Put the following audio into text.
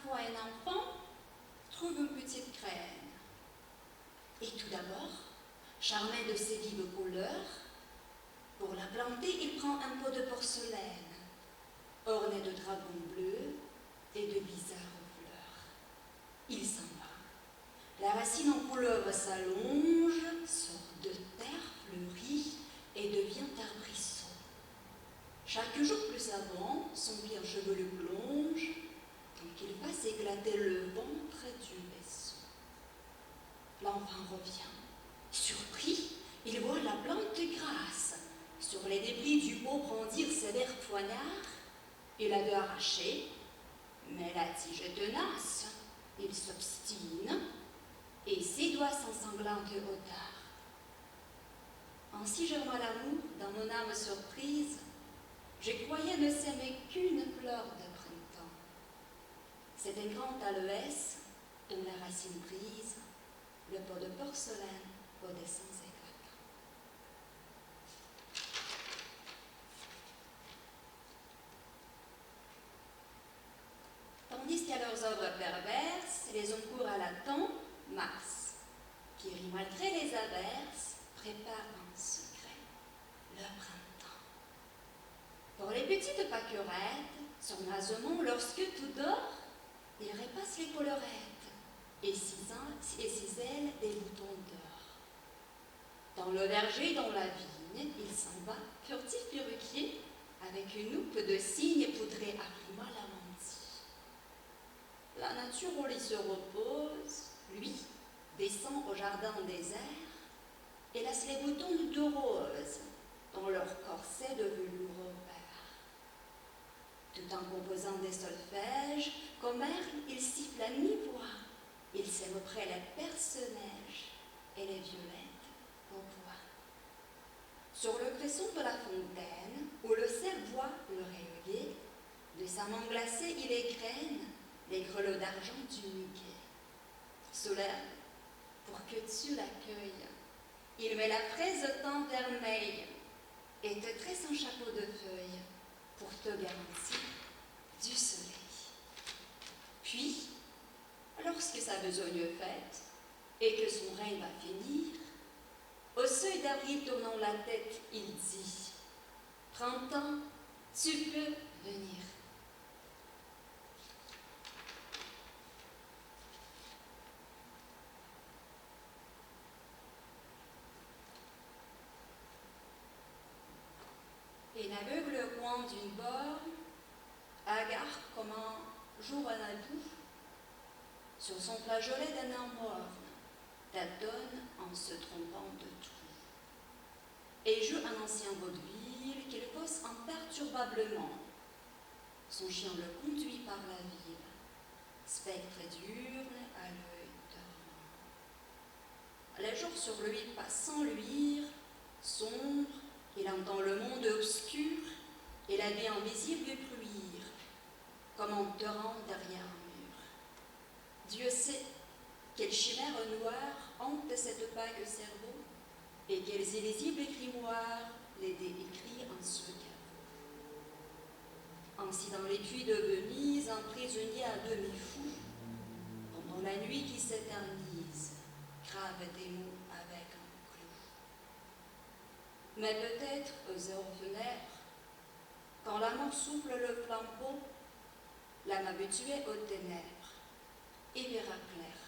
fois un enfant trouve une petite graine. Et tout d'abord, charmé de ses vives couleurs, pour la planter, il prend un pot de porcelaine, orné de dragons bleus et de bizarres fleurs. Il s'en va. La racine en couleur s'allonge, sort de terre fleurie et devient arbrisseau. Chaque jour plus avant, son cuir chevelu plonge, tant qu'il fasse éclater le ventre du vaisseau. L'enfant revient. Surpris, il voit la plante grasse. Sur les débris du pot brandir ses verts poignards. Il a dû arracher, mais la tige est tenace. Il s'obstine et ses doigts s'ensanglantent au tard. Ainsi germa l'amour dans mon âme surprise. Je croyais ne s'aimer qu'une fleur de printemps. C'est un grand aloès dont la racine brise le pot de porcelaine au dessin éclatant. Tandis qu'à leurs œuvres perverses, les hommes courent à la tombe, Mars, qui rit malgré les averses, prépare en secret le printemps. Pour les petites pâquerettes, sournoisement, lorsque tout dort, il repasse les colorettes et cisèle des boutons d'or. Dans le verger, dans la vigne, il s'en va, furtif perruquier, avec une houppe de cygne poudrée à prima la mantille. La nature au lit se repose, lui descend au jardin désert et laisse les boutons de rose dans leur corset de velours vert. Tout en composant des solfèges, comme Merle, il siffle à mi-voix. Il sème près les perce-neige et les violettes au bois. Sur le cresson de la fontaine, où le cerf boit le rayonné, de sa main glacée il égrène les grelots d'argent du muguet. Solaire, pour que tu l'accueilles, il met la fraise au teint vermeil et te tresse un chapeau de feuilles pour te garantir du soleil. Puis, lorsque sa besogne faite et que son règne va finir, au seuil d'avril tournant la tête, il dit « Printemps, tu peux venir ». Et n'aveugle au coin d'une borne, hagard comme un jour à la boue, sur son flageolet d'un air morne, tâtonne en se trompant de tout. Et joue un ancien vaudeville qu'il fausse imperturbablement. Son chien le conduit par la ville, spectre diurne à l'œil dormant. Les jours sur lui passent sans luire, sombre, il entend le monde obscur et la vie invisible bruire, comme un torrent derrière un mur. Dieu sait quelle chimère noire hante cette vague cerveau et quels illisibles grimoires l'aider écrit en ce caveau. Ainsi dans les puits de Venise, un prisonnier à demi fou, pendant la nuit qui s'éternise, grave des mots avec un clou. Mais peut-être aux heures funèbres, quand la mort souffle le flambeau, l'âme habituée aux ténèbres, et verra clair